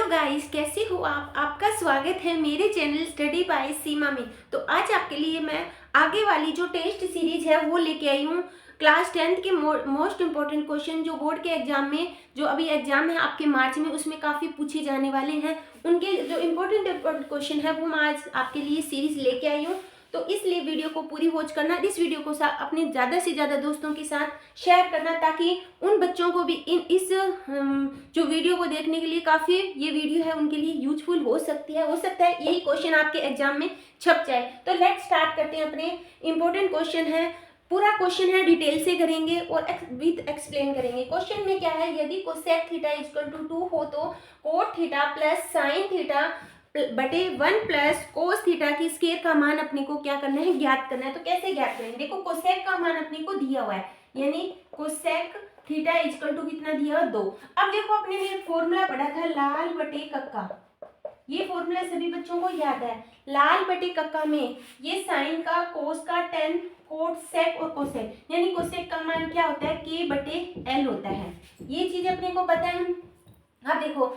Guys, कैसे हो आप? आपका स्वागत है मेरे चैनल स्टडी बाय सीमा में। तो आज आपके लिए मैं आगे वाली जो टेस्ट सीरीज है वो लेके आई हूँ। क्लास 10th के मोस्ट इम्पोर्टेंट क्वेश्चन जो बोर्ड के एग्जाम में, जो अभी एग्जाम है आपके मार्च में, उसमें काफ़ी पूछे जाने वाले हैं। उनके जो इम्पोर्टेंट क्वेश्चन है वो मैं आज आपके लिए सीरीज लेके आई हूँ। तो इसलिए वीडियो को पूरी वॉच करना, इस वीडियो को अपने ज़्यादा से ज़्यादा दोस्तों के साथ शेयर करना, ताकि उन बच्चों को भी इस जो वीडियो को देखने के लिए काफ़ी ये वीडियो है उनके लिए यूजफुल हो सकती है। हो सकता है यही क्वेश्चन आपके एग्जाम में छप जाए। तो लेट्स स्टार्ट करते हैं। अपने इंपॉर्टेंट क्वेश्चन है, पूरा क्वेश्चन है, डिटेल से करेंगे और विद एक्सप्लेन करेंगे। क्वेश्चन में क्या है, यदि कोसेक थीटा इक्वल टू 2 हो तो cot theta plus sine theta बटे 1 प्लस कोस थीटा की स्केयर का मान अपने को क्या करना है, ज्ञात करना है। तो कैसे ज्ञात करेंगे? देखो, कोसेक का मान अपने को दिया हुआ है, यानी कोसेक थीटा इक्वल टू कितना दिया हुआ, 2। अब देखो, अपने ने फॉर्मूला पढ़ा था लाल बटे कक्का, ये फॉर्मूला सभी बच्चों को याद है। लाल बटे कक्का में ये साइन का, कोस का, टेन, कोट, सेक और कोसेक, यानी कोसेक का मान क्या होता है, के बटे एल होता है। ये चीज अपने को पता है। अब देखो,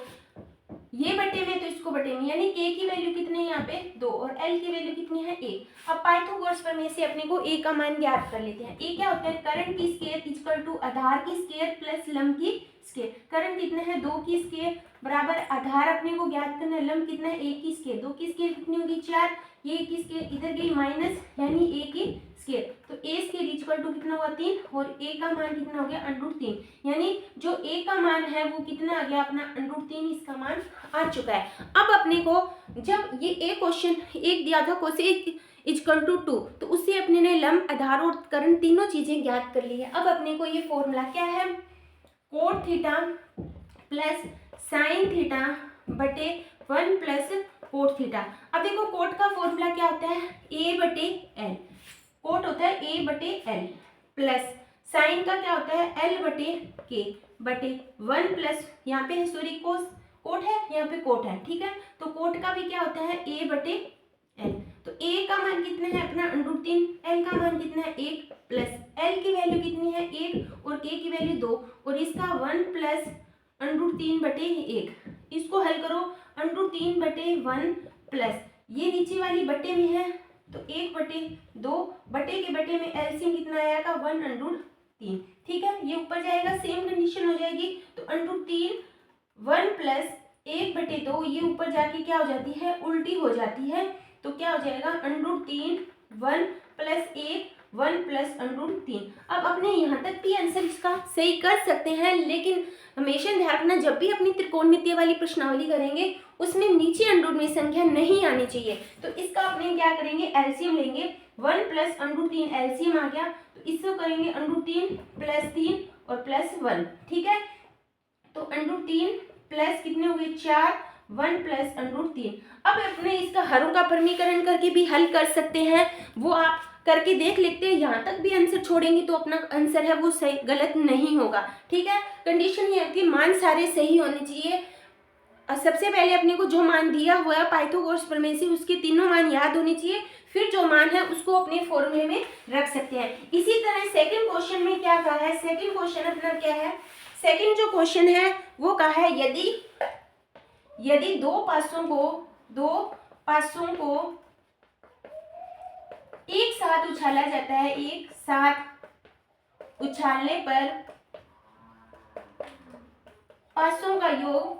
ये बटे में तो इसको बटे में, यानी के की वैल्यू कितनी है यहाँ पे 2 और एल की वैल्यू कितनी है 1। अब पाइथागोरस प्रमेय से अपने को ए का मान ज्ञात कर लेते हैं। ए क्या होता है, करंट की स्केयर इक्वल टू आधार की स्केयर प्लस लंब की स्केयर। करंट कितना है, 2 की स्केयर बराबर आधार अपने को ज्ञात करना है, लंब कितना है 1 की स्केयर। 2 की स्केयर कितनी होगी 4, ये की स्केयर इधर गई माइनस, यानी ए की स्केयर। तो ए स्केयर इक्वल टू कितना हुआ 3 और ए का मान कितना हो गया √3, यानी जो ए का मान है वो कितना आ गया अपना √3, इसका मान आ चुका है। अब अपने को जब ये ए क्वेश्चन एक दिया था कोसेक इक्वल टू 2, तो उससे अपने ने लंब, आधार और करंट तीनों चीजें ज्ञात कर ली है। अब अपने को ये फॉर्मूला क्या है, cot theta plus sine theta बटे 1 प्लस कोट थीटा। अब देखो, कोट का फॉर्मूला क्या होता है, ए बटे एल। कोट होता है ए बटे एल प्लस साइन का क्या होता है, एल बटे के बटे 1 प्लस, यहाँ पे सॉरी कोट है, यहाँ पे कोट है, ठीक है। तो कोट का भी क्या होता है, ए बटे एल। तो ए का मान कितना है अपना √3, एल का मान कितना है 1 प्लस एल की वैल्यू कितनी है 1 और के की वैल्यू 2 और इसका 1 प्लस √3 बटे 1। इसको हल करो, √3 बटे 1 प्लस ये नीचे वाली बटे में है तो 1 बटे 2, बटे के बटे में एलसीएम कितना आएगा 1√3, ठीक है। ये ऊपर जाएगा, सेम कंडीशन हो जाएगी। तो √3 1 प्लस 1 बटे 2, ये ऊपर जाके क्या हो जाती है, उल्टी हो जाती है। तो क्या हो जाएगा √3 1 प्लस 1 प्लस √3। अब अपने यहाँ तक भी आंसर इसका सही कर सकते हैं, लेकिन हमेशा ध्यान रखना, जब भी अपनी त्रिकोणमितीय वाली प्रश्नावली करेंगे उसमें नीचे अंडर में संख्या नहीं आनी चाहिए। तो इसका अपने क्या करेंगे, एलसीएम लेंगे, 1 प्लस √3 एलसीएम आ गया, तो इसको करेंगे √3 प्लस 3 और प्लस 1, ठीक है। तो √3 प्लस कितने हुए 4, 1 प्लस √3। अब अपने इसका हरों का परमीकरण करके भी हल कर सकते हैं, वो आप करके देख लेते हैं। यहाँ तक भी आंसर छोड़ेंगे तो अपना आंसर है वो सही, गलत नहीं होगा, ठीक है। कंडीशन ये है कि मान सारे सही होने चाहिए। सबसे पहले अपने को जो मान दिया हुआ है पाइथागोरस प्रमेय से, उसके तीनों मान याद होने चाहिए, फिर जो मान है उसको अपने फॉर्मूले में रख सकते हैं। इसी तरह सेकंड क्वेश्चन में क्या कहा है, सेकंड क्वेश्चन अपना क्या है, सेकंड जो क्वेश्चन है वो कहा है, यदि दो पासों को एक साथ उछाला जाता है, एक साथ उछालने पर पासों का योग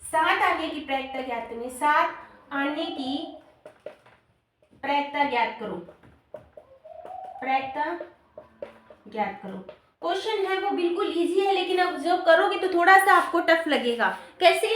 7 आने की प्रायिकता ज्ञात करें। 7 आने की प्रायिकता ज्ञात करो, प्रायिकता ज्ञात करो। क्वेश्चन है वो बिल्कुल इजी है, लेकिन अब जब करोगे तो थोड़ा सा आपको टफ लगेगा। कैसे,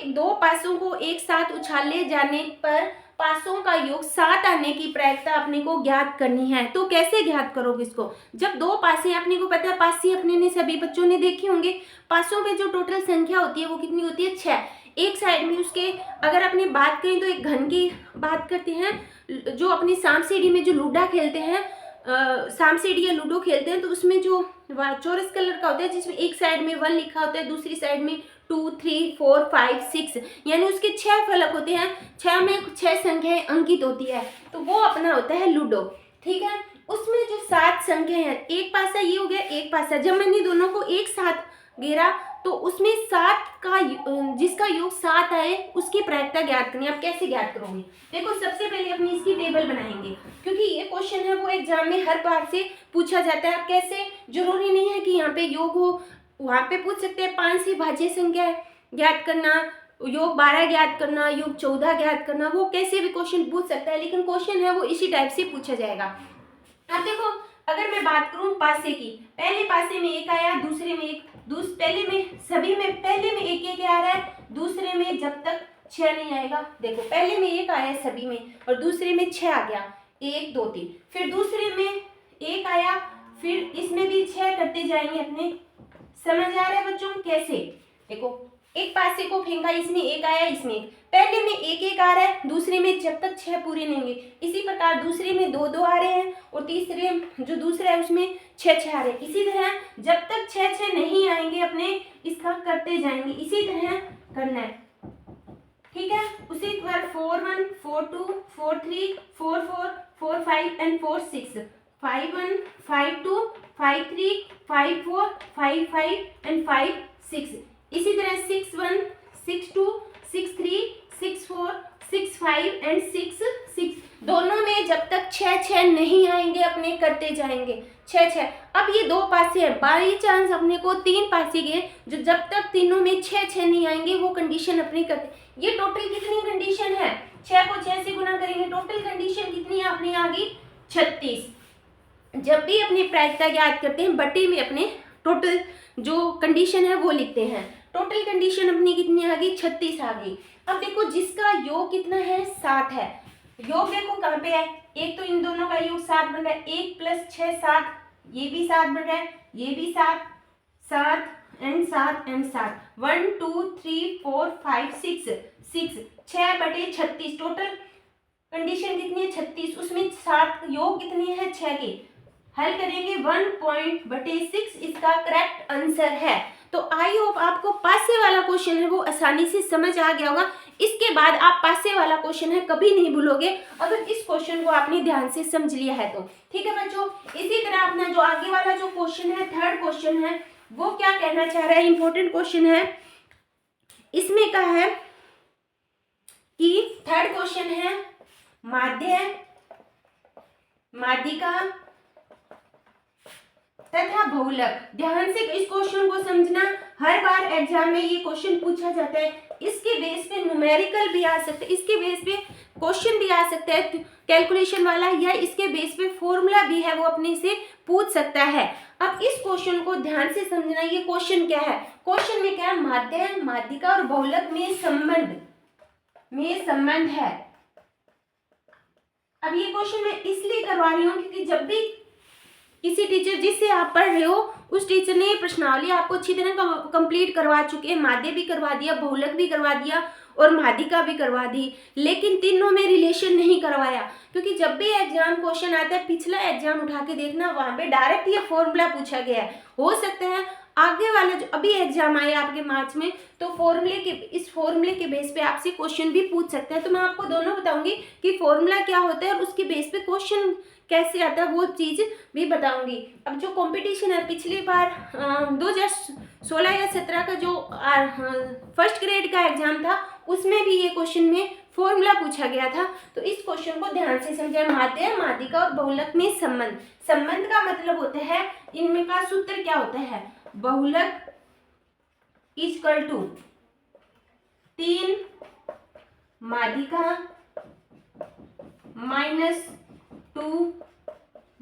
दो पासों को एक साथ उछाले जाने पर पासों का योग 7 आने की प्रायिकता अपने को ज्ञात करनी है। तो कैसे ज्ञात करोगे इसको, जब दो पासे, अपने को पता है पासे अपने ने सभी बच्चों ने देखे होंगे, पासों में जो टोटल संख्या होती है वो कितनी होती है 6। एक साइड में उसके अगर अपने बात करें तो एक घन की बात करते हैं, जो अपनी सांप सीढ़ी में जो लूडा खेलते हैं, सांप सीढ़ी या लूडो खेलते हैं, तो उसमें जो चौरस कलर का होता है जिसमें एक साइड में 1 लिखा होता है, दूसरी साइड में 2 3 4 5 6, यानी उसके 6 फलक होते हैं, 6 में 6 संख्याएं अंकित होती है, तो वो अपना होता है लूडो, ठीक है। उसमें जो 7 संख्या है, एक पासा ये हो गया, एक पासा, जब मैंने दोनों को एक साथ घेरा तो उसमें 7 का जिसका योग 7 आए उसकी प्रायिकता ज्ञात करनी है। आप कैसे ज्ञात करोगे? देखो सबसे पहले अपनी इसकी टेबल बनाएंगे, क्योंकि ये क्वेश्चन है वो एग्जाम में हर बार से पूछा जाता है। आप कैसे, जरूरी नहीं है कि यहाँ पे योग हो, वहाँ पे पूछ सकते हैं 5 से भाज्य संख्या ज्ञात करना, योग 12 ज्ञात करना, योग 14 ज्ञात करना, वो कैसे भी क्वेश्चन पूछ सकता है, लेकिन क्वेश्चन है वो इसी टाइप से पूछा जाएगा। अब देखो अगर मैं बात करूं पासे की, पहले पासे में 1 आया, दूसरे में 1, पहले में एक आ रहा है, दूसरे में जब तक 6 नहीं आएगा, देखो पहले में 1 आया सभी में और दूसरे में 6 आ गया, 1 2 3, फिर दूसरे में 1 आया, फिर इसमें भी 6 करते जाएंगे अपने। समझ आ रहा है बच्चों कैसे? देखो एक पासे को फेंका, इसमें 1 आया, इसमें 1, पहले में 1 1 आ रहा है, दूसरे में जब तक 6 पूरे नहीं होंगे, इसी प्रकार दूसरे में 2 2 आ रहे हैं और तीसरे जो दूसरा है उसमें 6 6 आ रहे हैं। इसी तरह जब तक 6 6 नहीं आएंगे अपने इसका करते जाएंगे, इसी तरह करना है, ठीक है। उसी तरह 4 1 4 2 4 3 4 4 4 5 एंड 4 6, 5 1 5 2 5 3 5 4 5 5 एंड 5 6, इसी तरह 6 1 6 2 6 3 6 4 6 5 एंड 6 6, दोनों में जब तक 6 6 नहीं आएंगे अपने करते जाएंगे 6 6। अब ये 2 पासे है, बाई चांस अपने को 3 पासे गए, जो जब तक तीनों में 6 6 नहीं आएंगे वो कंडीशन अपनी करते। ये टोटल कितनी कंडीशन है? 6 को 6 से गुना करेंगे, टोटल कंडीशन कितनी है अपनी आ गई 36। जब भी अपनी प्रायिकता ज्ञात करते हैं बटे में अपने टोटल जो कंडीशन है वो लिखते हैं। टोटल कंडीशन अपनी कितनी आ गई 36 आ गई। अब देखो जिसका योग कितना है 7 है, योग देखो कहाँ पे है, एक तो इन दोनों का योग 7 बन रहा है, 1 + 6 7, ये भी 7 बन रहा है, ये भी 7 7 एंड 7 एंड 7, 1 2 3 4 5 6 6, 6/36, टोटल कंडीशन कितनी है 36, उसमें 7 योग कितनी है 6 की, हल करेंगे 1/6 इसका करेक्ट आंसर है। तो आई होप आपको पासे वाला क्वेश्चन है वो आसानी से समझ आ गया होगा। इसके बाद आप पासे वाला क्वेश्चन है कभी नहीं भूलोगे अगर इस क्वेश्चन को आपने ध्यान से समझ लिया है तो, ठीक है बच्चों। इसी तरह अपना जो आगे वाला जो क्वेश्चन है, थर्ड क्वेश्चन है, वो क्या कहना चाह रहा है, इंपॉर्टेंट क्वेश्चन है। इसमें क्या है कि थर्ड क्वेश्चन है माध्य, माध्यिका तथा बहुलक। ध्यान से इस क्वेश्चन को समझना, हर बार एग्जाम में ये क्वेश्चन पूछा जाता है। इसके बेस पे न्यूमेरिकल भी आ सकता है, इसके बेस पे क्वेश्चन भी आ सकता है कैलकुलेशन वाला, या इसके बेस पे फॉर्मूला भी है वो अपने से पूछ सकता है। अब इस क्वेश्चन को ध्यान से समझना, ये क्वेश्चन क्या है, क्वेश्चन में क्या है, माध्य, माध्यिका और बहुलक में संबंध है। अब ये क्वेश्चन मैं इसलिए करवा रही हूँ क्योंकि जब भी किसी टीचर जिससे आप पढ़ रहे हो उस टीचर ने ये प्रश्नावली आपको अच्छी तरह कंप्लीट करवा चुके हैं, माध्य भी करवा दिया, बहुलक भी करवा दिया और माध्यिका भी करवा दी, लेकिन तीनों में रिलेशन नहीं करवाया। क्योंकि जब भी एग्जाम क्वेश्चन आता है, पिछला एग्जाम उठा के देखना, वहां पे डायरेक्ट ये फॉर्मूला पूछा गया है। हो सकता है आगे वाला जो अभी एग्जाम आया आपके मार्च में, तो इस फॉर्मूले के बेस पे आपसे क्वेश्चन भी पूछ सकते हैं। तो मैं आपको दोनों बताऊंगी कि फॉर्मूला क्या होता है और उसके बेस पे क्वेश्चन कैसे आता है वो चीज़ भी बताऊंगी। अब जो कंपटीशन है, पिछली बार 2016 या 17 का जो फर्स्ट ग्रेड का एग्जाम था, उसमें भी ये क्वेश्चन में फॉर्मूला पूछा गया था। तो इस क्वेश्चन को ध्यान से समझें। माध्य, माध्यिका और बहुलक में संबंध का मतलब होता है, इनमें का सूत्र क्या होता है, बहुलक = 3 माध्यिका -2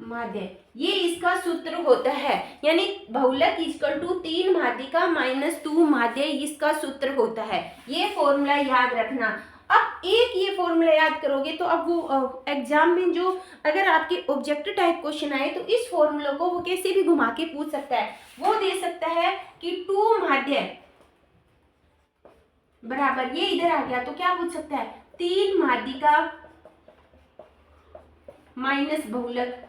माध्य, ये इसका सूत्र होता है। यानी बहुलक = 3 माध्यिका -2 माध्य, इसका सूत्र होता है। ये फॉर्मूला याद रखना। अब एक ये फॉर्मूला याद करोगे तो अब वो एग्जाम में जो अगर आपके ऑब्जेक्टिव टाइप क्वेश्चन आए तो इस फॉर्मूला को वो कैसे भी घुमा के पूछ सकता है। वो दे सकता है कि 2 माध्य बराबर, ये इधर आ गया तो क्या पूछ सकता है, 3 माध्यिका माइनस बहुलक।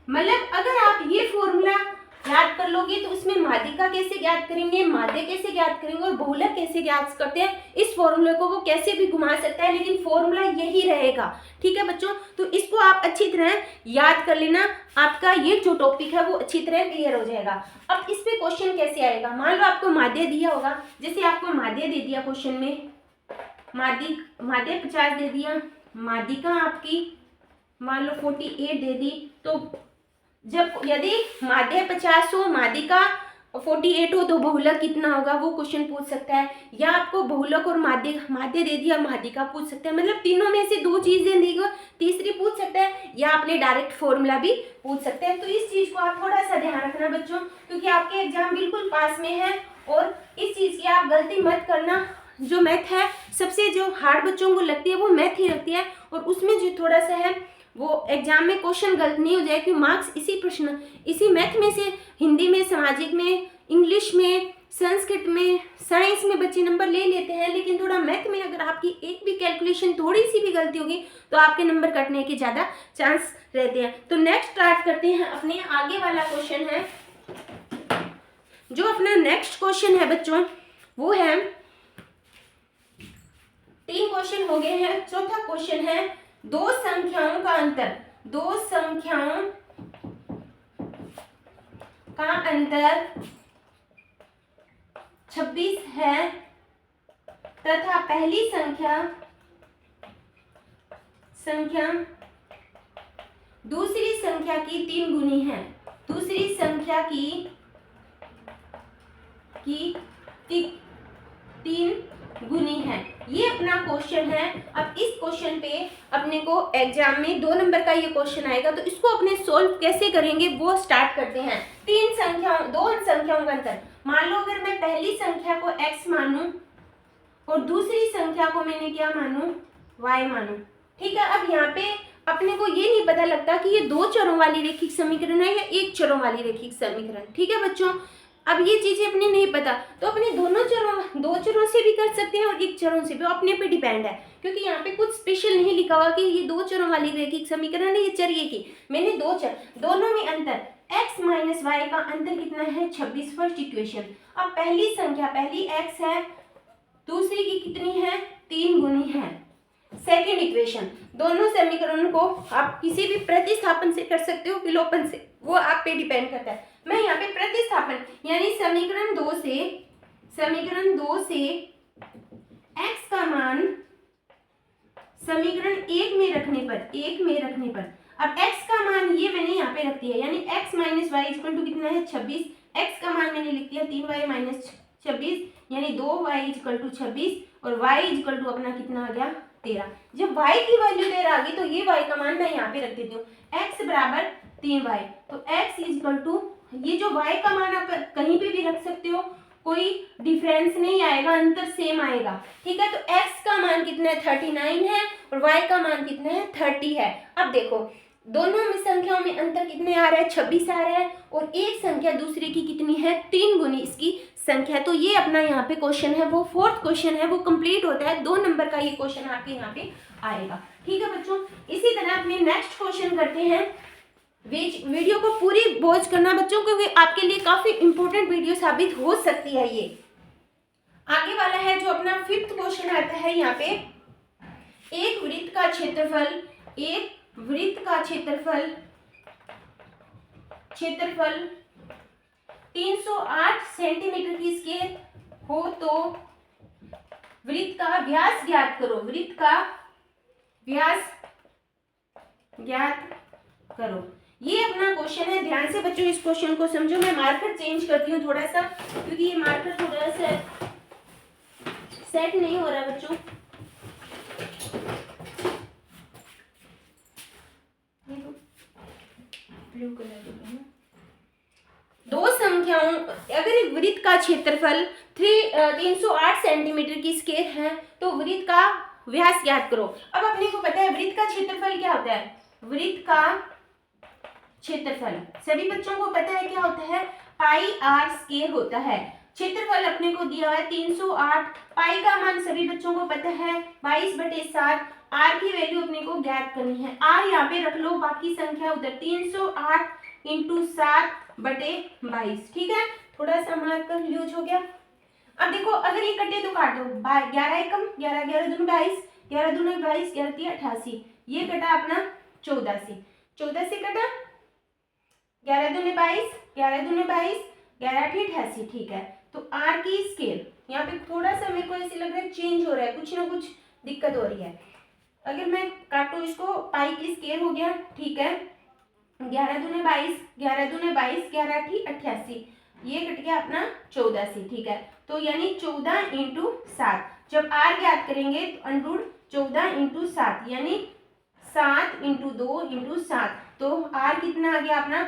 मतलब अगर आप ये फॉर्मूला याद कर लोगे तो उसमें माध्यिका कैसे ज्ञात करेंगे, माध्य कैसे ज्ञात करेंगे और बहुलक कैसे ज्ञात करते हैं, इस फॉर्मूले को वो कैसे भी घुमा सकता है, लेकिन फॉर्मूला यही रहेगा। ठीक है बच्चों, तो इसको आप अच्छी तरह याद कर लेना, आपका ये जो टॉपिक है वो अच्छी तरह क्लियर हो जाएगा। अब इस पे क्वेश्चन कैसे आएगा, मान लो आपको माध्य दिया होगा, जैसे आपको माध्य दे दिया क्वेश्चन में, माध्य 50 दे दिया, माध्यिका आपकी मान लो 48 दे दी, तो जब यदि माध्य 50 हो, माध्यिका 48 हो, तो बहुलक कितना होगा वो क्वेश्चन पूछ सकता है। या आपको बहुलक और माध्य दे दिया, माध्यिका पूछ सकता है, मतलब तीनों में से दो चीजें दी, तीसरी पूछ सकता है, या आपने डायरेक्ट फॉर्मूला भी पूछ सकते हैं। तो इस चीज को आप थोड़ा सा ध्यान रखना बच्चों, क्योंकि आपके एग्जाम बिल्कुल पास में है, और इस चीज की आप गलती मत करना। जो मैथ है सबसे जो हार्ड बच्चों को लगती है वो मैथ ही लगती है, और उसमें जो थोड़ा सा है वो एग्जाम में क्वेश्चन गलत नहीं हो जाए, क्योंकि मार्क्स इसी मैथ में से हिंदी में, सामाजिक में, इंग्लिश में, संस्कृत में, साइंस में बच्चे नंबर ले लेते हैं, लेकिन थोड़ा मैथ में अगर आपकी एक भी कैलकुलेशन थोड़ी सी भी गलती होगी तो आपके नंबर कटने के ज़्यादा चांस रहते हैं। तो नेक्स्ट स्टार्ट करते हैं, अपने आगे वाला क्वेश्चन है, जो अपना नेक्स्ट क्वेश्चन है बच्चों वो है, 3 क्वेश्चन हो गए हैं, चौथा क्वेश्चन है दो संख्याओं का अंतर, दो संख्याओं का अंतर 26 है तथा पहली संख्या दूसरी संख्या की 3 गुनी है, दूसरी संख्या की 3 गुनी है। ये अपना क्वेश्चन है। अब इस क्वेश्चन पे अपने को एग्जाम में 2 नंबर का ये क्वेश्चन आएगा, तो इसको अपने सोल्व कैसे करेंगे वो स्टार्ट करते हैं। दो संख्याओं का अंतर, मान लो अगर मैं पहली संख्या को x मानूं और दूसरी संख्या को मैंने क्या मानूं, y मानूं। ठीक है, अब यहाँ पे अपने को ये नहीं पता लगता कि ये 2 चरों वाली रैखिक समीकरण है या 1 चरों वाली रैखिक समीकरण। ठीक है बच्चों, अब ये चीजें अपने नहीं पता, तो अपने दो चरों से भी कर सकते हैं और 1 चरों से भी, अपने पे डिपेंड है, क्योंकि यहाँ पे कुछ स्पेशल नहीं लिखा हुआ कि ये 2 चरों वाली रैखिक समीकरण है, ये चर ये की। मैंने 2 चर, दोनों में अंतर x माइनस वाई का अंतर कितना है 26, फर्स्ट इक्वेशन। अब पहली संख्या, पहली x है, दूसरी की कितनी है 3 गुनी है, सेकेंड इक्वेशन। दोनों समीकरणों को आप किसी भी प्रतिस्थापन से कर सकते हो, विलोपन से, वो आप पे डिपेंड करता है। मैं यहाँ पे प्रतिस्थापन यानी समीकरण 2 से x का मान समीकरण 1 में रखने पर, अब x का मान ये मैंने यहाँ पे रख दिया, यानी x minus Y equal to कितना है 26, x का मान मैंने लिख दिया 3y माइनस 26, यानी 2y इक्वल टू 26, और y इक्वल टू अपना कितना आ गया 13। जब y की वैल्यू 13 आ गई तो ये y का मान मैं यहाँ पे रख देती हूँ, x बराबर 3y, तो x इक्वल टू, ये जो y का मान आप कहीं पे भी रख सकते हो, कोई डिफरेंस नहीं आएगा, अंतर सेम आएगा। ठीक है, तो x का मान कितना है 39 है और y का मान कितना है 30 है। अब देखो दोनों में संख्याओं में अंतर कितने आ रहा है 26 आ रहा है, और एक संख्या दूसरे की कितनी है 3 गुनी इसकी संख्या। तो ये अपना यहाँ पे क्वेश्चन है, वो 4th क्वेश्चन है, वो कंप्लीट होता है, 2 नंबर का ये क्वेश्चन आपके यहाँ पे आएगा। ठीक है बच्चों, इसी तरह अपने नेक्स्ट क्वेश्चन करते हैं। वीडियो को पूरी वॉच करना बच्चों, क्योंकि आपके लिए काफी इंपॉर्टेंट वीडियो साबित हो सकती है। ये आगे वाला है जो अपना 5th क्वेश्चन आता है यहाँ पे, एक वृत्त का क्षेत्रफल 308 सेंटीमीटर की स्केल हो तो वृत्त का व्यास ज्ञात करो, वृत्त का व्यास ज्ञात करो। ये अपना क्वेश्चन है, ध्यान से बच्चों इस क्वेश्चन को समझो। मैं मार्कर चेंज करती हूँ थोड़ा सा, क्योंकि ये मार्कर थोड़ा सा सेट नहीं हो रहा बच्चों। ब्लू कलर, दो संख्याओं, अगर एक वृत्त का क्षेत्रफल 308 सेंटीमीटर की स्केल है तो वृत्त का व्यास ज्ञात करो। अब अपने को पता है वृत्त का क्षेत्रफल क्या होता है, वृत्त का क्षेत्रफल सभी बच्चों को पता है क्या होता है, पाई आर स्क्वायर होता है। क्षेत्रफल अपने को दिया हुआ है 308, पाई का मान सभी बच्चों को पता है 22/7, आर की वैल्यू अपने को ज्ञात करनी है। आर यहाँ पे रख लो, बाकी संख्या उधर 308 × 7 11/22। ठीक है, थोड़ा सा मार्कर लूज हो गया। अब देखो अगर ये कटे तो काटो, 11 एकम 11, 11 दूनी 22, 11 दूनी 22, 11 तिया 88, ये कटा अपना 14 से, 14 से कटा 11 दूनी 22, 11 दूनी 22, 11 8 88। ठीक है, तो आर की स्केल यहाँ पे थोड़ा सा मेरे को ऐसे लग रहा है चेंज हो रहा है, कुछ ना कुछ दिक्कत हो रही है। अगर मैं काटू इसको, पाई की स्केल हो गया। ठीक है, 11 दूनी 22, 11 दूनी 22, 11 8 88, ये कट गया अपना 14 से। ठीक है, तो यानी 14 इंटू 7। जब आर ज्ञात करेंगे तो अंडरूट 14 इंटू 7 यानी 7 इंटू 2 इंटू 7, तो आर कितना आ गया अपना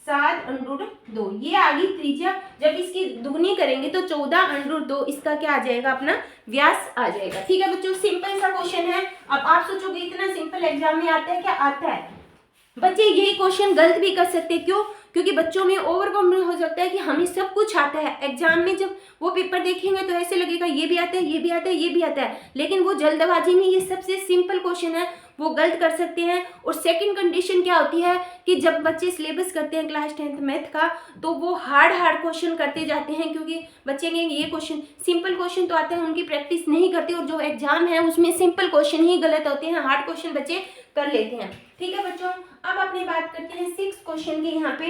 7 अंडरूट 2। ये आ गई त्रिज्या। जब इसकी दुगनी करेंगे तो 14 अंडरूट 2 इसका क्या आ जाएगा, अपना व्यास आ जाएगा। ठीक है बच्चों, सिंपल सा क्वेश्चन है। अब आप सोचोगे इतना सिंपल एग्जाम में आता है क्या? आता है बच्चे। यही क्वेश्चन गलत भी कर सकते हैं, क्यों? क्योंकि बच्चों में ओवर कॉन्फिडेंस हो सकता है कि हमें सब कुछ आता है। एग्जाम में जब वो पेपर देखेंगे तो ऐसे लगेगा ये भी आता है, ये भी आता है, ये भी आता है, लेकिन वो जल्दबाजी में ये सबसे सिंपल क्वेश्चन है वो गलत कर सकते हैं। और सेकंड कंडीशन क्या होती है कि जब बच्चे सिलेबस करते हैं क्लास 10th मैथ का, तो वो हार्ड क्वेश्चन करते जाते हैं, क्योंकि बच्चे के ये क्वेश्चन सिंपल क्वेश्चन तो आते हैं, उनकी प्रैक्टिस नहीं करते, और जो एग्जाम है उसमें सिंपल क्वेश्चन ही गलत होते हैं, हार्ड क्वेश्चन बच्चे कर लेते हैं। ठीक है बच्चों, अब अपनी बात करते हैं 6 क्वेश्चन की। यहाँ पे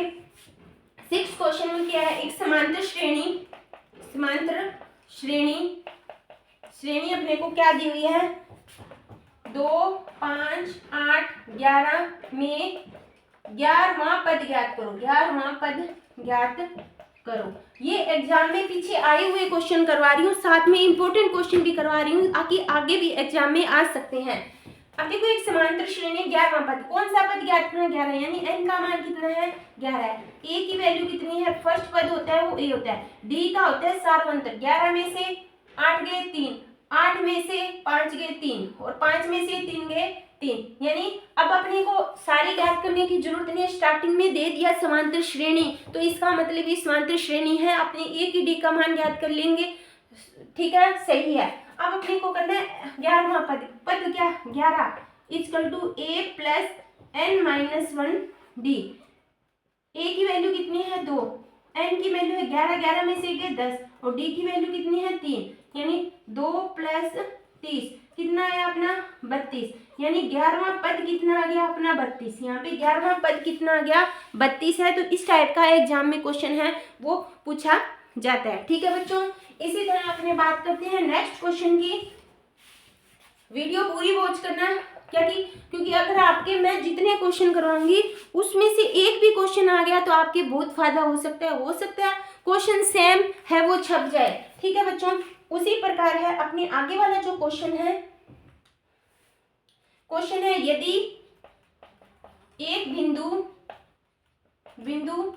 6 क्वेश्चन में क्या है, एक समांतर श्रेणी, समांतर श्रेणी अपने को क्या दी हुई है, 2 5 8 11 में 11वां पद ज्ञात करो, 11वां पद ज्ञात करो। ये एग्जाम में पीछे आए हुए क्वेश्चन करवा रही हूँ, साथ में इंपॉर्टेंट क्वेश्चन भी करवा रही हूँ, ताकि आगे भी एग्जाम में आ सकते हैं। अब देखो एक समांतर श्रेणी 11वां पद, कौन सा पद ज्ञात करना, 11, यानी n का मान कितना है, 11 है। a की वैल्यू कितनी है, फर्स्ट पद होता है वो a होता है, d का होता है सार्वंतर, 11 में से 8 गए 3, 8 में से 5 गए 3, और 5 में से 3 गए 3, यानी अब अपने को सारी ज्ञात करने की जरूरत नहीं है, स्टार्टिंग में दे दिया समांतर श्रेणी, तो इसका मतलब ये समांतर श्रेणी है, अपने a की d का मान ज्ञात कर लेंगे। ठीक है, सही है। अब अपने को करना है 11वां पद, पद क्या 11 equal to a plus n-1 d। a की वैल्यू कितनी है 2, n की वैल्यू है 11, 11 में से गए 10, और d की वैल्यू कितनी है 3, यानी 2 प्लस 30 कितना आया अपना 32, यानी 11वां पद कितना आ गया अपना 32। यहाँ पे 11वां पद कितना आ गया 32 है। तो इस टाइप का एग्जाम में क्वेश्चन है वो पूछा जाता है। ठीक है बच्चों, इसी तरह अपने बात करते हैं नेक्स्ट क्वेश्चन की। वीडियो पूरी वॉच करना, क्या की, क्योंकि अगर आपके मैं जितने क्वेश्चन करवाऊंगी उसमें से एक भी क्वेश्चन आ गया तो आपके बहुत फायदा हो सकता है क्वेश्चन सेम है वो छप जाए। ठीक है बच्चों, उसी प्रकार है अपने आगे वाला जो क्वेश्चन है यदि एक बिंदु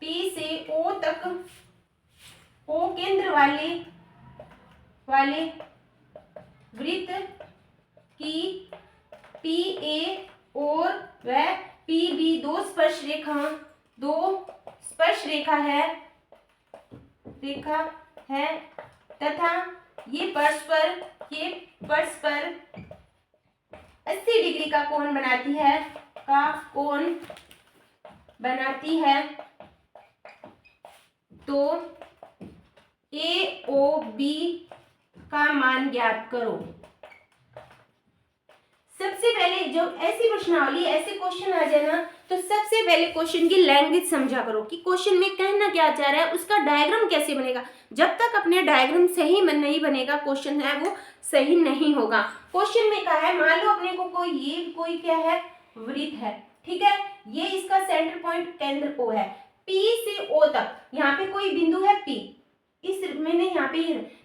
P से O तक O केंद्र वाले वृत्त की PA और वह PB दो स्पर्श रेखा है तथा ये परस्पर 80 डिग्री का कोण बनाती है, तो AOB का मान ज्ञात करो। सबसे पहले जब ऐसी प्रश्नावली ऐसे क्वेश्चन आ जाए ना, तो सबसे पहले क्वेश्चन की लैंग्वेज समझा करो कि क्वेश्चन में कहना क्या चाह रहा है, उसका डायग्राम कैसे बनेगा। जब तक अपने डायग्राम सही नहीं बनेगा, क्वेश्चन है वो सही नहीं होगा। क्वेश्चन में कहा है, मान लो अपने को कोई क्या है वृत्त है, ठीक है, ये इसका सेंटर पॉइंट केंद्र O है, P से O तक यहाँ पे कोई बिंदु है P, मैंने यहाँ पे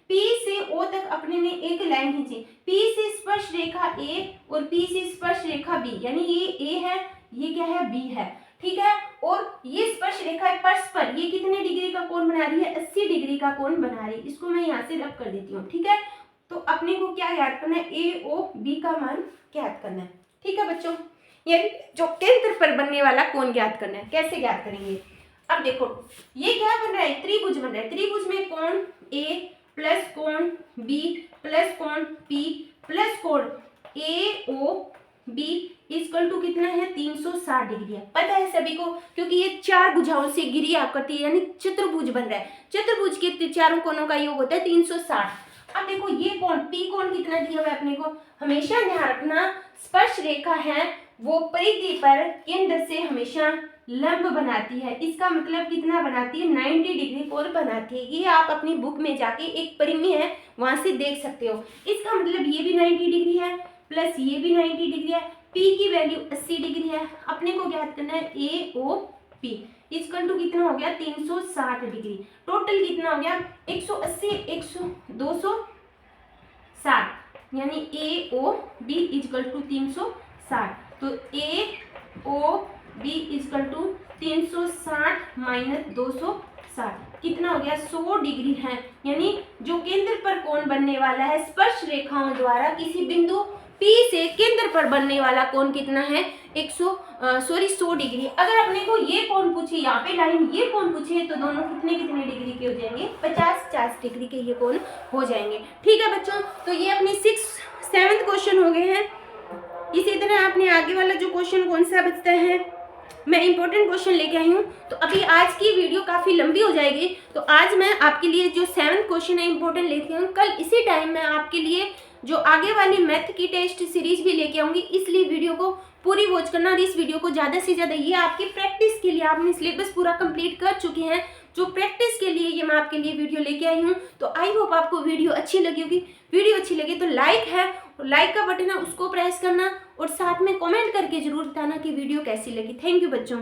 P से O तक अपने ने एक लाइन खींची, P से स्पर्श रेखा A और P से स्पर्श रेखा B, यानी ये A है, ये क्या है B है, ठीक है, और ये स्पर्श रेखा है परस्पर, ये कितने डिग्री का कोण बना रही है, 80 डिग्री का कोण बना रही है। इसको मैं यहाँ से रब कर देती हूँ, ठीक है। तो अपने को क्या याद करना है, AOB का मान ज्ञात करना है, ठीक है बच्चों, यानी जो केंद्र पर बनने वाला कोण ज्ञात करना है। कैसे ज्ञात करेंगे, अब देखो ये क्या बन रहा है, त्रिभुज बन रहा है। त्रिभुज में कोण A प्लस कोण B प्लस कोण P प्लस कोण AO बी इक्वल टू कितना है 360 डिग्री है। पता है सभी को, क्योंकि ये चार भुजाओं से घिरी आकृति है, यानी चतुर्भुज बन रहा है। चतुर्भुज के चारों कोनों का योग होता है 360। अब देखो ये कोण पी कोण कितना दिया हुआ है अपने को, हमेशा ध्यान रखना स्पर्श रेखा है वो परिधि पर केंद्र से हमेशा लंब बनाती है। इसका मतलब कितना बनाती है, 90 डिग्री कोण बनाती है। ये आप अपनी बुक में जाके एक परिमेय है वहां से देख सकते हो। इसका मतलब ये भी 90 डिग्री है प्लस ये भी 90 डिग्री है। P की वैल्यू 80 डिग्री है। अपने को ज्ञात करना है AOP इक्वल टू कितना हो गया 360 डिग्री। टोटल कितना हो गया 180 260, यानी AOB इक्वल टू 360। तो AOB इक्वल टू 360 माइनस 260 कितना हो गया 100 डिग्री है। यानी जो केंद्र पर कोण बनने वाला है स्पर्श रेखाओं द्वारा किसी बिंदु P से केंद्र पर बनने वाला कोण कितना है 100 डिग्री। अगर अपने को ये कोण पूछे, यहाँ पे लाइन ये कोण पूछे, तो दोनों कितने कितने डिग्री के हो जाएंगे 50 डिग्री के ये कोण हो जाएंगे। ठीक है बच्चों, तो ये अपने 7th क्वेश्चन हो गए हैं। इसी तरह आपने आगे वाला जो क्वेश्चन कौन सा बचता है, मैं इंपॉर्टेंट क्वेश्चन लेके आई हूँ। तो अभी आज की वीडियो काफ़ी लंबी हो जाएगी, तो आज मैं आपके लिए जो 7th क्वेश्चन है इंपॉर्टेंट लेके आई हूँ। कल इसी टाइम मैं आपके लिए जो आगे वाली मैथ की टेस्ट सीरीज भी लेके आऊँगी, इसलिए वीडियो को पूरी वॉच करना। और इस वीडियो को ज़्यादा से ज़्यादा, ये आपकी प्रैक्टिस के लिए, आपने सिलेबस पूरा कंप्लीट कर चुके हैं, जो प्रैक्टिस के लिए ये मैं आपके लिए वीडियो लेके आई हूँ। तो आई होप आपको वीडियो अच्छी लगी होगी। वीडियो अच्छी लगी तो लाइक है, लाइक का बटन है उसको प्रेस करना, और साथ में कमेंट करके जरूर बताना कि वीडियो कैसी लगी। थैंक यू बच्चों।